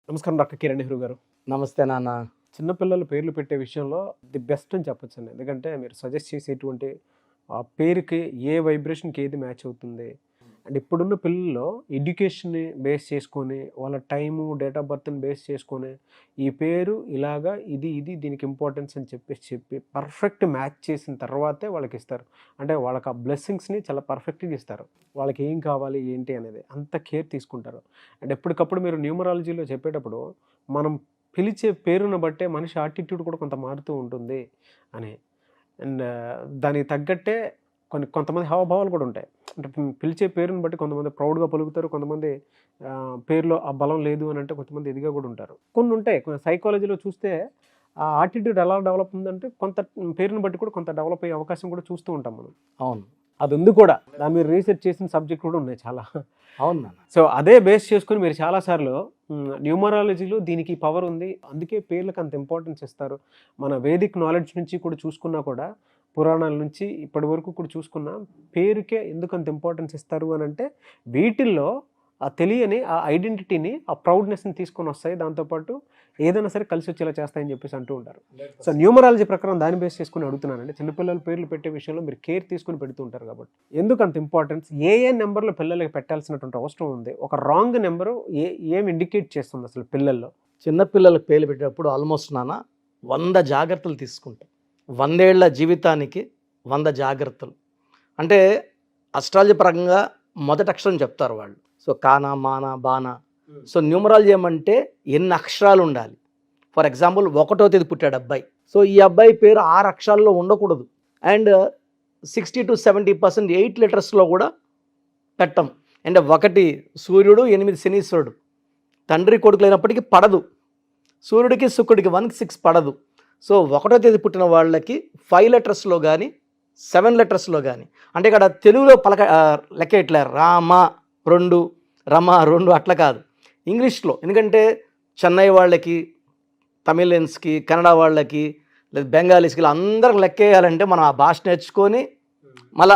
నమస్కారం డాక్టర్ కిరణ్ నెహ్రూ గారు. నమస్తే నాన్న. చిన్నపిల్లల పేర్లు పెట్టే విషయంలో ది బెస్ట్ అని చెప్పొచ్చండి. ఎందుకంటే మీరు సజెస్ట్ చేసేటువంటి ఆ పేరుకి ఏ వైబ్రేషన్‌కి ఏది మ్యాచ్ అవుతుంది. అండ్ ఇప్పుడున్న పిల్లల్లో ఎడ్యుకేషన్‌ని బేస్ చేసుకొని, వాళ్ళ టైము, డేట్ ఆఫ్ బర్త్‌ని బేస్ చేసుకొని, ఈ పేరు ఇలాగా ఇది దీనికి ఇంపార్టెన్స్ అని చెప్పి పర్ఫెక్ట్ మ్యాచ్ చేసిన తర్వాతే వాళ్ళకిస్తారు. అంటే వాళ్ళకి ఆ బ్లెస్సింగ్స్‌ని చాలా పర్ఫెక్ట్‌గా ఇస్తారు. వాళ్ళకి ఏం కావాలి, ఏంటి అనేది అంత కేర్ తీసుకుంటారు. అండ్ ఎప్పటికప్పుడు మీరు న్యూమరాలజీలో చెప్పేటప్పుడు మనం పిలిచే పేరును బట్టే మనిషి యాటిట్యూడ్ కూడా కొంత మారుతూ ఉంటుంది అని. అండ్ దానికి తగ్గట్టే కొంతమంది హావభావాలు కూడా ఉంటాయి. అంటే పిలిచే పేరుని బట్టి కొంతమంది ప్రౌడ్‌గా పలుకుతారు. కొంతమంది పేరులో ఆ బలం లేదు అని అంటే కొంతమంది ఇదిగా కూడా ఉంటారు. కొన్ని ఉంటాయి. సైకాలజీలో చూస్తే ఆ యాటిట్యూడ్ ఎలా డెవలప్ ఉందంటే కొంత పేరుని బట్టి కూడా కొంత డెవలప్ అయ్యే అవకాశం కూడా చూస్తూ ఉంటాం మనం. అవును. అది ఉంది కూడా. దాని మీద రీసెర్చ్ చేసిన సబ్జెక్ట్ కూడా ఉన్నాయి చాలా. అవును నాన్న. సో అదే బేస్ చేసుకొని మీరు చాలా సార్లు న్యూమరాలజీలో దీనికి పవర్ ఉంది. అందుకే పేర్లకు అంత ఇంపార్టెన్స్ ఇస్తారు. మన వేదిక్ నాలెడ్జ్ నుంచి కూడా చూసుకున్నా కూడా, పురాణాల నుంచి ఇప్పటి వరకు కూడా చూసుకున్నా, పేరుకే ఎందుకు అంత ఇంపార్టెన్స్ ఇస్తారు అని అంటే వీటిల్లో ఆ తెలియని ఆ ఐడెంటిటీని, ఆ ప్రౌడ్‌నెస్‌ని తీసుకొని వస్తాయి. దాంతోపాటు ఏదైనా సరే కలిసి వచ్చేలా చేస్తాయని చెప్పేసి అంటూ ఉంటారు. సో న్యూమరాలజీ ప్రకారం దాన్ని బేస్ చేసుకొని అడుగుతున్నానండి. చిన్నపిల్లల పేర్లు పెట్టే విషయంలో మీరు కేర్ తీసుకొని పెడుతూ ఉంటారు కాబట్టి, ఎందుకు అంత ఇంపార్టెన్స్? ఏ నెంబర్‌లో పిల్లలకి పెట్టాల్సినటువంటి అవసరం ఉంది? ఒక రాంగ్ నెంబరు ఏమి ఇండికేట్ చేస్తుంది అసలు పిల్లల్లో? చిన్న పిల్లలకు పేర్లు పెట్టేటప్పుడు ఆల్మోస్ట్ నాన్న 100 జాగ్రత్తలు తీసుకుంటాం. 100 ఏళ్ల జీవితానికి 100 జాగ్రత్తలు. అంటే అస్ట్రాలజీ పరంగా మొదటి అక్షరం చెప్తారు వాళ్ళు. సో కానా, మానా, బానా. సో న్యూమరాలజీ ఏమంటే ఎన్ని అక్షరాలు ఉండాలి. ఫర్ ఎగ్జాంపుల్ 1వ తేదీ పుట్టాడు అబ్బాయి. సో ఈ అబ్బాయి పేరు 6 అక్షరాల్లో ఉండకూడదు. అండ్ 60 to 70% 8 లెటర్స్లో కూడా పెట్టం. అంటే 1 సూర్యుడు, 8 శనీశ్వరుడు. తండ్రి కొడుకులు అయినప్పటికీ పడదు. సూర్యుడికి శుక్రుడికి 1కి 6 పడదు. సో 1వ తేదీ పుట్టిన వాళ్ళకి 5 లెటర్స్లో కానీ 7 లెటర్స్లో కానీ, అంటే ఇక్కడ తెలుగులో లెక్క ఇట్లా రామ 2, రమ 2 అట్లా కాదు. ఇంగ్లీష్లో, ఎందుకంటే చెన్నై వాళ్ళకి, తమిళన్స్కి, కన్నడ వాళ్ళకి, లేదా బెంగాలీస్కి ఇలా అందరికి లెక్క వేయాలంటే మనం ఆ భాష నేర్చుకొని మళ్ళీ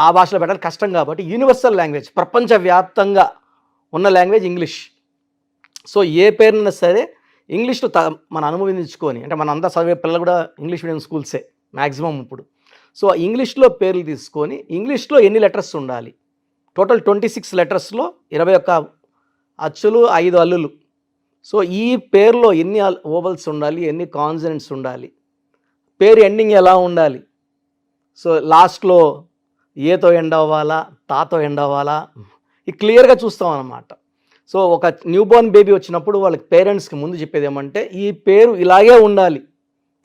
ఆ భాషలో పెట్టాలి, కష్టం. కాబట్టి యూనివర్సల్ లాంగ్వేజ్, ప్రపంచవ్యాప్తంగా ఉన్న లాంగ్వేజ్ ఇంగ్లీష్. సో ఏ పేరున్నా సరే ఇంగ్లీష్లో మనం అనుభవించుకొని, అంటే మన అంతా చదివే పిల్లలు కూడా ఇంగ్లీష్ మీడియం స్కూల్సే మ్యాక్సిమం ఇప్పుడు. సో ఇంగ్లీష్లో పేర్లు తీసుకొని ఇంగ్లీష్లో ఎన్ని లెటర్స్ ఉండాలి, టోటల్ 26 లెటర్స్లో 21 అచ్చులు, 5 అల్లులు. సో ఈ పేరులో ఎన్ని ఓవల్స్ ఉండాలి, ఎన్ని కాన్సనెంట్స్ ఉండాలి, పేరు ఎండింగ్ ఎలా ఉండాలి. సో లాస్ట్లో ఏతో ఎండ్ అవ్వాలా, తాతో ఎండ్ అవ్వాలా, ఇది క్లియర్గా చూస్తాం అన్నమాట. సో ఒక న్యూబోర్న్ బేబీ వచ్చినప్పుడు వాళ్ళకి పేరెంట్స్కి ముందు చెప్పేది ఏమంటే ఈ పేరు ఇలాగే ఉండాలి.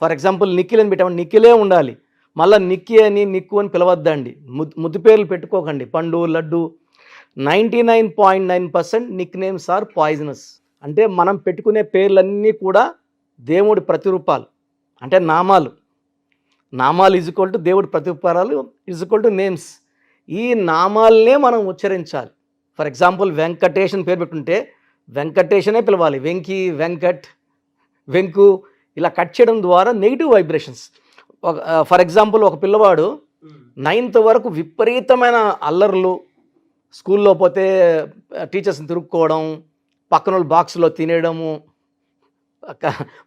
ఫర్ ఎగ్జాంపుల్ నిఖిల్ అని పెట్టామంటే నిఖిలే ఉండాలి. మళ్ళీ నిక్కి అని, నిక్కు అని పిలవద్దండి. ముద్దు పేర్లు పెట్టుకోకండి. Pandu, Laddu. 99.9% nicknames are poisonous. అంటే మనం పెట్టుకునే పేర్లన్నీ కూడా దేవుడి ప్రతిరూపాలు, అంటే నామాలు. నామాలు ఈజ్ఈక్వల్ టు దేవుడి ప్రతిరూపాలు ఈజ్ఈక్వల్ టు నేమ్స్. ఈ నామాలనే మనం ఉచ్చరించాలి. ఫర్ ఎగ్జాంపుల్ వెంకటేష్ అని పేరు పెట్టుంటే వెంకటేషనే పిలవాలి. వెంకీ, వెంకట్, వెంకు ఇలా కట్ చేయడం ద్వారా నెగిటివ్ వైబ్రేషన్స్. ఫర్ ఎగ్జాంపుల్ ఒక పిల్లవాడు 9th వరకు విపరీతమైన అల్లర్లు, స్కూల్లో పోతే టీచర్స్ని తిరుక్కోవడం, పక్కన వాళ్ళు బాక్స్లో తినేయడము,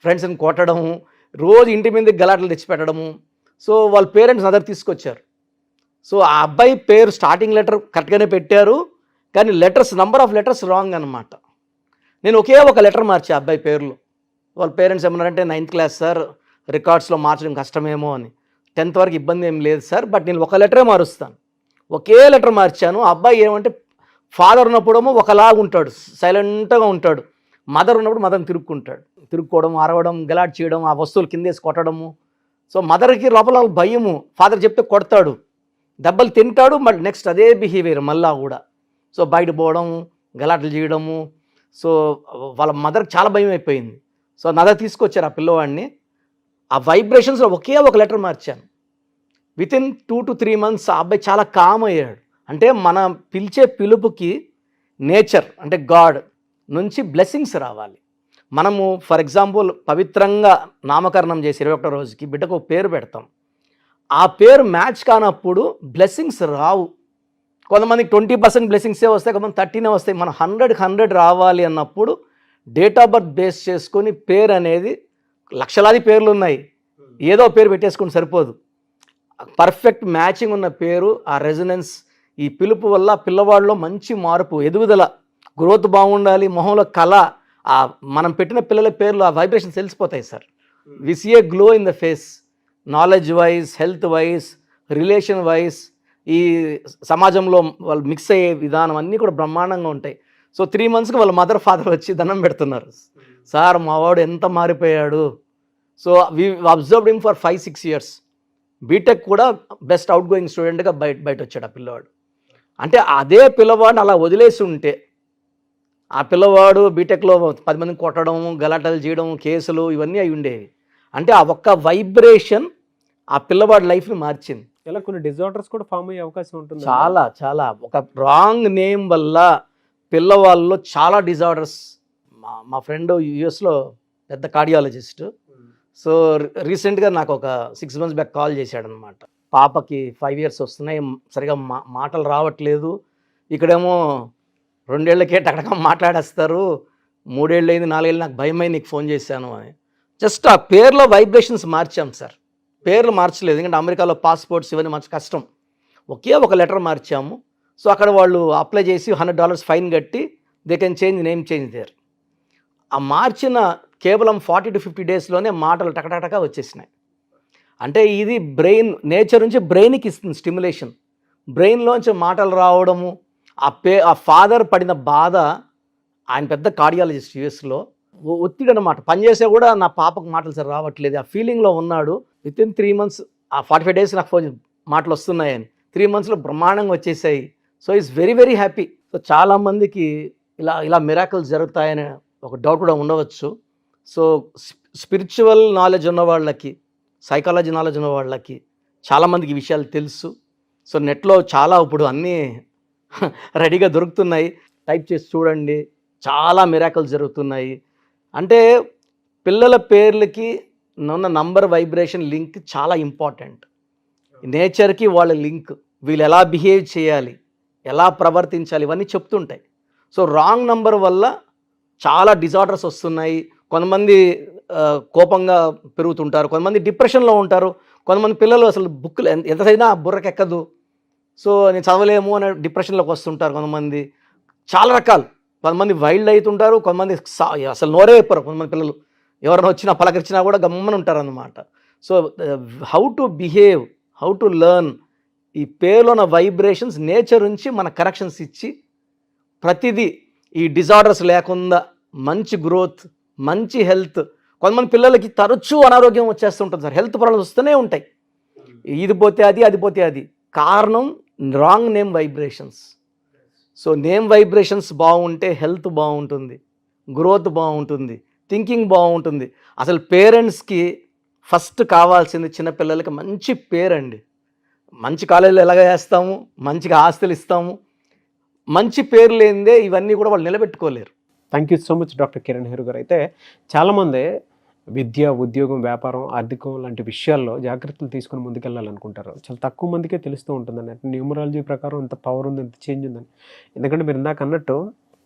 ఫ్రెండ్స్ని కొట్టడము, రోజు ఇంటి మీద గలాటలు తెచ్చిపెట్టడము. సో వాళ్ళ పేరెంట్స్ అదర్ తీసుకొచ్చారు. సో ఆ అబ్బాయి పేరు స్టార్టింగ్ లెటర్ కరెక్ట్గానే పెట్టారు, కానీ నంబర్ ఆఫ్ లెటర్స్ రాంగ్ అనమాట. నేను ఒకే ఒక లెటర్ మార్చా అబ్బాయి పేరులో. వాళ్ళ పేరెంట్స్ ఏమన్నారంటే 9th క్లాస్ సార్, రికార్డ్స్లో మార్చడం కష్టమేమో అని. 10th వరకు ఇబ్బంది ఏం లేదు సార్, బట్ నేను ఒక లెటరే మారుస్తాను. ఒకే లెటర్ మార్చాను. అబ్బాయి ఏమంటే ఫాదర్ ఉన్నప్పుడేమో ఒకలాగా ఉంటాడు, సైలెంట్గా ఉంటాడు. మదర్ ఉన్నప్పుడు మదర్ని తిరుక్కోవడం, అరవడం, గలాట్ చేయడం, ఆ వస్తువులు కిందేసి కొట్టడము. సో మదర్కి లోపల భయము, ఫాదర్ చెప్తే కొడతాడు, దెబ్బలు తింటాడు, మళ్ళీ నెక్స్ట్ అదే బిహేవియర్ మళ్ళా కూడా. సో బయట పోవడం, గలాటలు చేయడము. సో వాళ్ళ మదర్కి చాలా భయం అయిపోయింది. సో నా దగ్గర తీసుకొచ్చారు ఆ పిల్లవాడిని. ఆ వైబ్రేషన్స్లో ఒకే ఒక లెటర్ మార్చాను. వితిన్ 2 to 3 months ఆ అబ్బాయి చాలా కామ్ అయ్యాడు. అంటే మనం పిలిచే పిలుపుకి నేచర్ అంటే గాడ్ నుంచి బ్లెస్సింగ్స్ రావాలి. మనము ఫర్ ఎగ్జాంపుల్ పవిత్రంగా నామకరణం చేసి 21వ రోజుకి బిడ్డకు పేరు పెడతాం. ఆ పేరు మ్యాచ్ కానప్పుడు బ్లెస్సింగ్స్ రావు. కొంతమందికి 20% బ్లెస్సింగ్సే వస్తాయి, కొంతమంది 13 వస్తాయి. మనం 100కి 100 రావాలి అన్నప్పుడు డేట్ ఆఫ్ బర్త్ బేస్ చేసుకొని పేరు అనేది లక్షలాది పేర్లు ఉన్నాయి, ఏదో పేరు పెట్టేసుకొని సరిపోదు. పర్ఫెక్ట్ మ్యాచింగ్ ఉన్న పేరు, ఆ రెజొనెన్స్, ఈ పిలుపు వల్ల పిల్లవాడిలో మంచి మార్పు, ఎదుగుదల, గ్రోత్ బాగుండాలి, మొహంలో కళ, ఆ మనం పెట్టిన పిల్లల పేర్లు ఆ వైబ్రేషన్స్ తెలిసిపోతాయి sir. We see a glow in the face, knowledge wise, health wise, relation wise, ఈ సమాజంలో వాళ్ళు మిక్స్ అయ్యే విధానం అన్నీ కూడా బ్రహ్మాండంగా ఉంటాయి. సో 3 monthsకి వాళ్ళ మదర్ ఫాదర్ వచ్చి దండం పెడుతున్నారు, సార్ మా వాడు ఎంత మారిపోయాడు. So we observed him for 5-6 years. BTech కూడా బెస్ట్ అవుట్ గోయింగ్ స్టూడెంట్గా బయట వచ్చాడు ఆ పిల్లవాడు. అంటే అదే పిల్లవాడిని అలా వదిలేసి ఉంటే ఆ పిల్లవాడు బీటెక్లో 10 మందిని కొట్టడం, గలాటలు చేయడం, కేసులు ఇవన్నీ అయి ఉండేవి. అంటే ఆ ఒక్క వైబ్రేషన్ ఆ పిల్లవాడి లైఫ్ని మార్చింది. ఇలా కొన్ని డిజార్డర్స్ కూడా ఫామ్ అయ్యే అవకాశం ఉంటుంది. చాలా చాలా ఒక రాంగ్ నేమ్ వల్ల పిల్లవాళ్ళలో చాలా డిజార్డర్స్. మా ఫ్రెండ్ యుఎస్లో పెద్ద కార్డియాలజిస్ట్. సో రీసెంట్గా నాకు ఒక 6 months బ్యాక్ కాల్ చేశాడనమాట. పాపకి 5 years వస్తున్నాయి, సరిగా మాటలు రావట్లేదు, ఇక్కడేమో 2 ఏళ్లకే టకటక మాట్లాడేస్తారు, 3 ఏళ్ళు అయింది, 4 ఏళ్ళు, నాకు భయమై నీకు ఫోన్ చేశాను అని. జస్ట్ ఆ పేర్లో వైబ్రేషన్స్ మార్చాం సార్. పేర్లు మార్చలేదు, ఎందుకంటే అమెరికాలో పాస్పోర్ట్స్ ఇవన్నీ మార్చ కష్టం. ఒకే ఒక లెటర్ మార్చాము. సో అక్కడ వాళ్ళు అప్లై చేసి $100 ఫైన్ కట్టి they can change name change their. ఆ మార్చిన కేవలం 40 to 50 daysలోనే మాటలు టకటక వచ్చేసినాయి. అంటే ఇది బ్రెయిన్ నేచర్ నుంచి బ్రెయిన్కి ఇస్తుంది స్టిమ్యులేషన్. బ్రెయిన్లోంచి మాటలు రావడము, ఆ ఫాదర్ పడిన బాధ, ఆయన పెద్ద కార్డియాలజిస్ట్ యూఎస్లో, ఒత్తిడి అనమాట. పనిచేసే కూడా నా పాపకు మాటలు సరే రావట్లేదు, ఆ ఫీలింగ్లో ఉన్నాడు. వితిన్ 3 months, ఆ 45 days నాకు ఫోన్ మాటలు వస్తున్నాయని, 3 monthsలో బ్రహ్మాండంగా వచ్చేసాయి. So is very very happy. So చాలామందికి ఇలా మిరాకిల్స్ జరుగుతాయని ఒక డౌట్ కూడా ఉండవచ్చు. సో స్పిరిచువల్ నాలెడ్జ్ ఉన్న వాళ్ళకి, సైకాలజీ నాలెడ్జ్ ఉన్న వాళ్ళకి చాలామందికి ఈ విషయాలు తెలుసు. సో నెట్లో చాలా ఇప్పుడు అన్నీ రెడీగా దొరుకుతున్నాయి, టైప్ చేసి చూడండి, చాలా మిరాకిల్స్ జరుగుతున్నాయి. అంటే పిల్లల పేర్లకి ఉన్న నంబర్ వైబ్రేషన్ లింక్ చాలా ఇంపార్టెంట్. నేచర్కి వాళ్ళ లింక్, వీళ్ళు ఎలా బిహేవ్ చేయాలి, ఎలా ప్రవర్తించాలి, ఇవన్నీ చెప్తుంటాయి. సో రాంగ్ నంబర్ వల్ల చాలా డిజార్డర్స్ వస్తున్నాయి. కొంతమంది కోపంగా పెరుగుతుంటారు, కొంతమంది డిప్రెషన్లో ఉంటారు, కొంతమంది పిల్లలు అసలు బుక్లు ఎంత చదివినా బుర్రకెక్కదు, సో నేను చదవలేము అనే డిప్రెషన్లోకి వస్తుంటారు. కొంతమంది చాలా రకాలు, కొంతమంది వైల్డ్ అవుతుంటారు, కొంతమంది అసలు నోరే చెప్పరు. కొంతమంది పిల్లలు ఎవరైనా వచ్చినా పలకరించినా కూడా గమ్మని ఉంటారు అన్నమాట. So how to behave, how to learn, ఈ పేరులో ఉన్న వైబ్రేషన్స్ నేచర్ నుంచి మన కరెక్షన్స్ ఇచ్చి ప్రతిదీ ఈ డిజార్డర్స్ లేకుండా మంచి గ్రోత్, మంచి హెల్త్. కొంతమంది పిల్లలకి తరచూ అనారోగ్యం వచ్చేస్తుంటుంది సార్, హెల్త్ ప్రాబ్లమ్స్ వస్తూనే ఉంటాయి. ఇది పోతే అది, అది పోతే అది. కారణం wrong name vibrations. So name vibrations బాగుంటే హెల్త్ బాగుంటుంది, గ్రోత్ బాగుంటుంది, థింకింగ్ బాగుంటుంది. అసలు పేరెంట్స్కి ఫస్ట్ కావాల్సింది చిన్నపిల్లలకి మంచి పేరండి. మంచి కాలేజీలో ఎలాగ వేస్తాము, మంచిగా ఆస్తులు ఇస్తాము, మంచి పేరు లేనిదే ఇవన్నీ కూడా వాళ్ళు నిలబెట్టుకోలేరు. Thank you so much doctor Kiran హేరు గారు. అయితే చాలామంది విద్య, ఉద్యోగం, వ్యాపారం, ఆర్థికం లాంటి విషయాల్లో జాగ్రత్తలు తీసుకుని ముందుకెళ్ళాలనుకుంటారు. చాలా తక్కువ మందికే తెలుస్తూ ఉంటుందని, అంటే న్యూమరాలజీ ప్రకారం ఇంత పవర్ ఉంది, ఇంత చేంజ్ ఉందని. ఎందుకంటే మీరు ఇందాక అన్నట్టు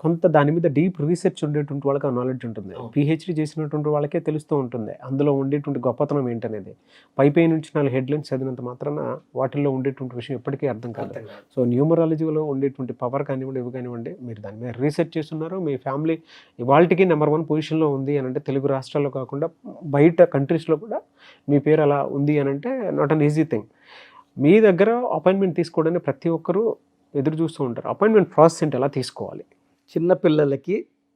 కొంత దాని మీద డీప్ రీసెర్చ్ ఉండేటువంటి వాళ్ళకి ఆ నాలెడ్జ్ ఉంటుంది, పిహెచ్డీ చేసినటువంటి వాళ్ళకే తెలుస్తూ ఉంటుంది అందులో ఉండేటువంటి గొప్పతనం ఏంటనేది. పై నుంచి 4 headlines చదివినంత మాత్రాన వాటిల్లో ఉండేటువంటి విషయం ఎప్పటికీ అర్థం కాదు. సో న్యూమరాలజీలో ఉండేటువంటి పవర్ కానివ్వండి, ఇవి కానివ్వండి, మీరు దాని మీద రీసెర్చ్ చేస్తున్నారు. మీ ఫ్యామిలీ ఇవాళకి నెంబర్ 1 పొజిషన్లో ఉంది అని అంటే, తెలుగు రాష్ట్రాల్లో కాకుండా బయట కంట్రీస్లో కూడా మీ పేరు అలా ఉంది అని అంటే నాట్ అన్ ఈజీ థింగ్. మీ దగ్గర అపాయింట్మెంట్ తీసుకోవడానికి ప్రతి ఒక్కరూ ఎదురు చూస్తూ ఉంటారు. అపాయింట్మెంట్ ప్రాసెస్ ఏంటి, ఎలా తీసుకోవాలి? చిన్నపిల్లలకి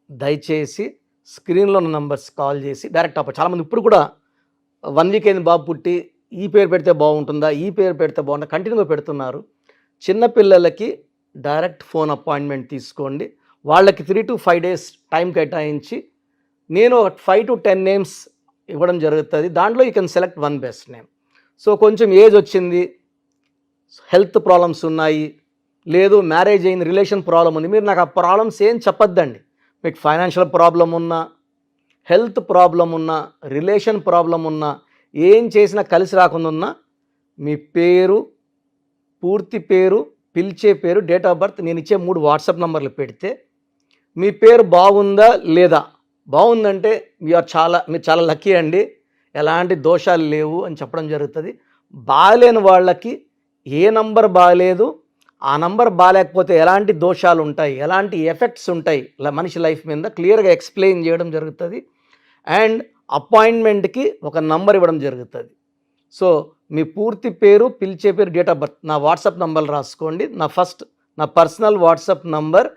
దయచేసి స్క్రీన్లో ఉన్న నంబర్స్ కాల్ చేసి డైరెక్ట్ చాలామంది ఇప్పుడు కూడా 1 week అయింది బాబు పుట్టి, ఈ పేరు పెడితే బాగుంటుందా, ఈ పేరు పెడితే బాగుంటుందా, కంటిన్యూగా పెడుతున్నారు. చిన్నపిల్లలకి డైరెక్ట్ ఫోన్ అపాయింట్మెంట్ తీసుకోండి. వాళ్ళకి 3 to 5 days టైం కేటాయించి నేను 5 to 10 names ఇవ్వడం జరుగుతుంది. దాంట్లో you can select 1 best name. So కొంచెం ఏజ్ వచ్చింది, హెల్త్ ప్రాబ్లమ్స్ ఉన్నాయి, లేదు మ్యారేజ్ అయింది, రిలేషన్ ప్రాబ్లం ఉంది, మీరు నాకు ఆ ప్రాబ్లమ్స్ ఏం చెప్పొద్దండి. మీకు ఫైనాన్షియల్ ప్రాబ్లం ఉన్నా, హెల్త్ ప్రాబ్లం ఉన్నా, రిలేషన్ ప్రాబ్లం ఉన్నా, ఏం చేసినా కలిసి రాకుండా ఉన్నా, మీ పేరు, పూర్తి పేరు, పిలిచే పేరు, డేట్ ఆఫ్ బర్త్, నేను ఇచ్చే 3 WhatsApp నంబర్లు పెడితే మీ పేరు బాగుందా లేదా బాగుందంటే మీరు చాలా లక్కీ అండి, ఎలాంటి దోషాలు లేవు అని చెప్పడం జరుగుతుంది. బాగాలేని వాళ్ళకి ఏ నంబర్ బాగాలేదు, ఆ నంబర్ బాగాలేకపోతే ఎలాంటి దోషాలు ఉంటాయి, ఎలాంటి ఎఫెక్ట్స్ ఉంటాయి మనిషి లైఫ్ మీద క్లియర్గా ఎక్స్ప్లెయిన్ చేయడం జరుగుతుంది. అండ్ అపాయింట్మెంట్కి ఒక నంబర్ ఇవ్వడం జరుగుతుంది. సో మీ పూర్తి పేరు, పిలిచే పేరు, డేట్ ఆఫ్ బర్త్, నా వాట్సాప్ నంబర్ రాసుకోండి. నా personal WhatsApp number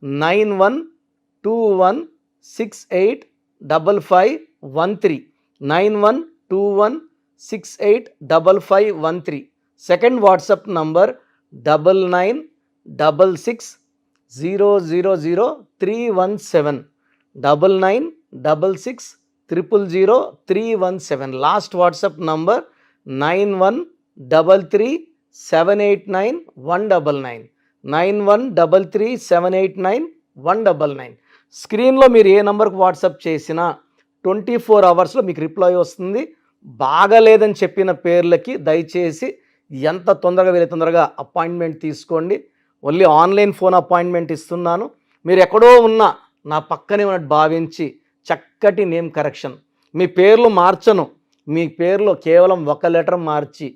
9121685513 9121685513. Second WhatsApp number 9966000317 9966000317. Last WhatsApp number 9133789199 9133789199. స్క్రీన్లో మీరు ఏ నెంబర్కి వాట్సాప్ చేసినా 24 అవర్స్లో మీకు రిప్లై వస్తుంది. బాగాలేదని చెప్పిన పేర్లకి దయచేసి ఎంత తొందరగా వీలైతే తొందరగా అపాయింట్మెంట్ తీసుకోండి. ఓన్లీ ఆన్లైన్ ఫోన్ అపాయింట్మెంట్ ఇస్తున్నాను. మీరు ఎక్కడో ఉన్నా నా పక్కనే ఉన్నట్టు భావించి చక్కటి నేమ్ కరెక్షన్, మీ పేర్లు మార్చను, మీ పేర్లో కేవలం ఒక లెటర్ మార్చి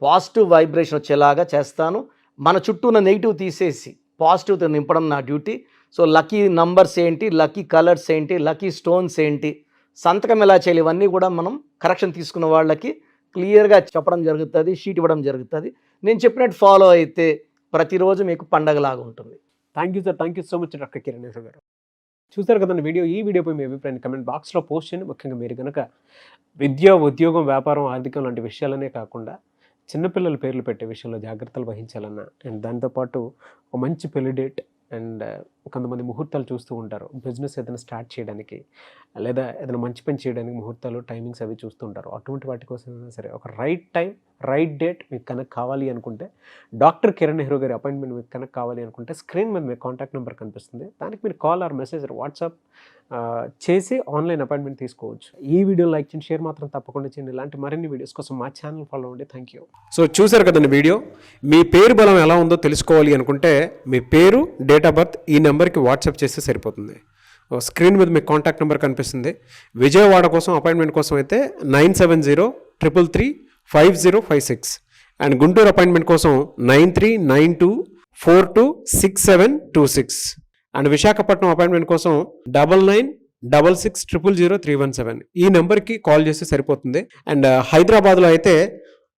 పాజిటివ్ వైబ్రేషన్ వచ్చేలాగా చేస్తాను. మన చుట్టూ ఉన్న నెగిటివ్ తీసేసి పాజిటివ్తో నింపడం నా డ్యూటీ. సో లక్కీ నంబర్స్ ఏంటి, లక్కీ కలర్స్ ఏంటి, లక్కీ స్టోన్స్ ఏంటి, సంతకం ఎలా చేయాలి, ఇవన్నీ కూడా మనం కరెక్షన్ తీసుకున్న వాళ్ళకి క్లియర్గా చెప్పడం జరుగుతుంది, షీట్ ఇవ్వడం జరుగుతుంది. నేను చెప్పినట్టు ఫాలో అయితే ప్రతిరోజు మీకు పండగలాగా ఉంటుంది. Thank you sir, thank you so much doctor Kiraneshwar గారు. చూసారు కదండి వీడియో. ఈ వీడియోపై మీ అభిప్రాయాన్ని కమెంట్ బాక్స్లో పోస్ట్ చేయండి. ముఖ్యంగా మీరు కనుక విద్య, ఉద్యోగం, వ్యాపారం, ఆర్థికం లాంటి విషయాలనే కాకుండా చిన్నపిల్లల పేర్లు పెట్టే విషయంలో జాగ్రత్తలు వహించాలన్నా, అండ్ దాంతోపాటు ఒక మంచి పెళ్లి డేట్ అండ్ కొంతమంది ముహూర్తాలు చూస్తూ ఉంటారు, బిజినెస్ ఏదైనా స్టార్ట్ చేయడానికి లేదా ఏదైనా మంచి పని చేయడానికి ముహూర్తాలు, టైమింగ్స్ అవి చూస్తూ ఉంటారు. అటువంటి వాటి కోసం సరే ఒక రైట్ టైం, రైట్ డేట్ మీకు కనుక కావాలి అనుకుంటే, డాక్టర్ కిరణ్ నెహ్రూ గారి అపాయింట్మెంట్ మీకు కనుక కావాలి అనుకుంటే స్క్రీన్ మీద మీకు కాంటాక్ట్ నెంబర్ కనిపిస్తుంది. దానికి మీరు కాల్ ఆర్ మెసేజ్ వాట్సాప్ చేసి ఆన్లైన్ అపాయింట్మెంట్ తీసుకోవచ్చు. ఈ వీడియో లైక్ చేయండి, షేర్ మాత్రం తప్పకుండా చేయండి. ఇలాంటి మరిన్ని వీడియోస్ కోసం మా ఛానల్ ఫాలో అవ్వండి. Thank you. సో చూసారు కదండి వీడియో. మీ పేరు బలం ఎలా ఉందో తెలుసుకోవాలి అనుకుంటే మీ పేరు, డేట్ ఆఫ్ బర్త్ ఈ నెంబర్కి వాట్సాప్ చేస్తే సరిపోతుంది. స్క్రీన్ మీద మీకు కాంటాక్ట్ నెంబర్ కనిపిస్తుంది. విజయవాడ కోసం అపాయింట్మెంట్ కోసం అయితే 9703335056 అండ్ గుంటూరు అపాయింట్మెంట్ కోసం 9392426726 అండ్ విశాఖపట్నం అపాయింట్మెంట్ కోసం 9966600317 ఈ నెంబర్కి కాల్ చేస్తే సరిపోతుంది. అండ్ హైదరాబాద్లో అయితే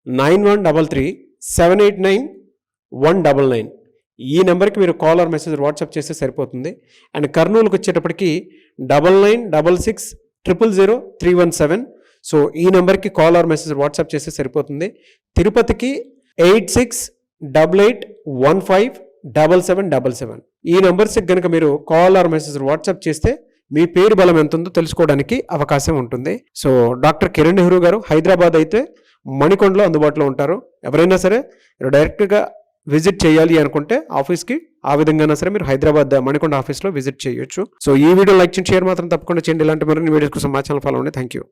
9133789199 ఈ నెంబర్కి మీరు కాల్ ఆర్ మెసేజ్ వాట్సాప్ చేస్తే సరిపోతుంది. అండ్ కర్నూలుకి వచ్చేటప్పటికి 9966000317 సో ఈ నెంబర్కి కాల్ ఆర్ మెసేజ్ వాట్సాప్ చేస్తే సరిపోతుంది. తిరుపతికి 8688157777 ఈ నెంబర్స్కి కనుక మీరు కాల్ ఆర్ మెసేజ్ వాట్సాప్ చేస్తే మీ పేరు బలం ఎంత ఉందో తెలుసుకోవడానికి అవకాశం ఉంటుంది. సో డాక్టర్ కిరణ్ నెహ్రూ గారు హైదరాబాద్ అయితే మణికొండలో అందుబాటులో ఉంటారు. ఎవరైనా సరే డైరెక్ట్గా విజిట్ చేయాలి అనుకుంటే ఆఫీస్కి ఆ విధంగా సరే మీరు హైదరాబాద్ మణికొండ ఆఫీస్లో విజిట్ చేయొచ్చు. సో ఈ వీడియో లైక్ చేయండి, షేర్ మాత్రం తప్పకుండా చేయండి. ఇలాంటి మరిన్ని వీడియోస్ కోసం మా ఛానల్ ఫాలో అవ్వండి. Thank you.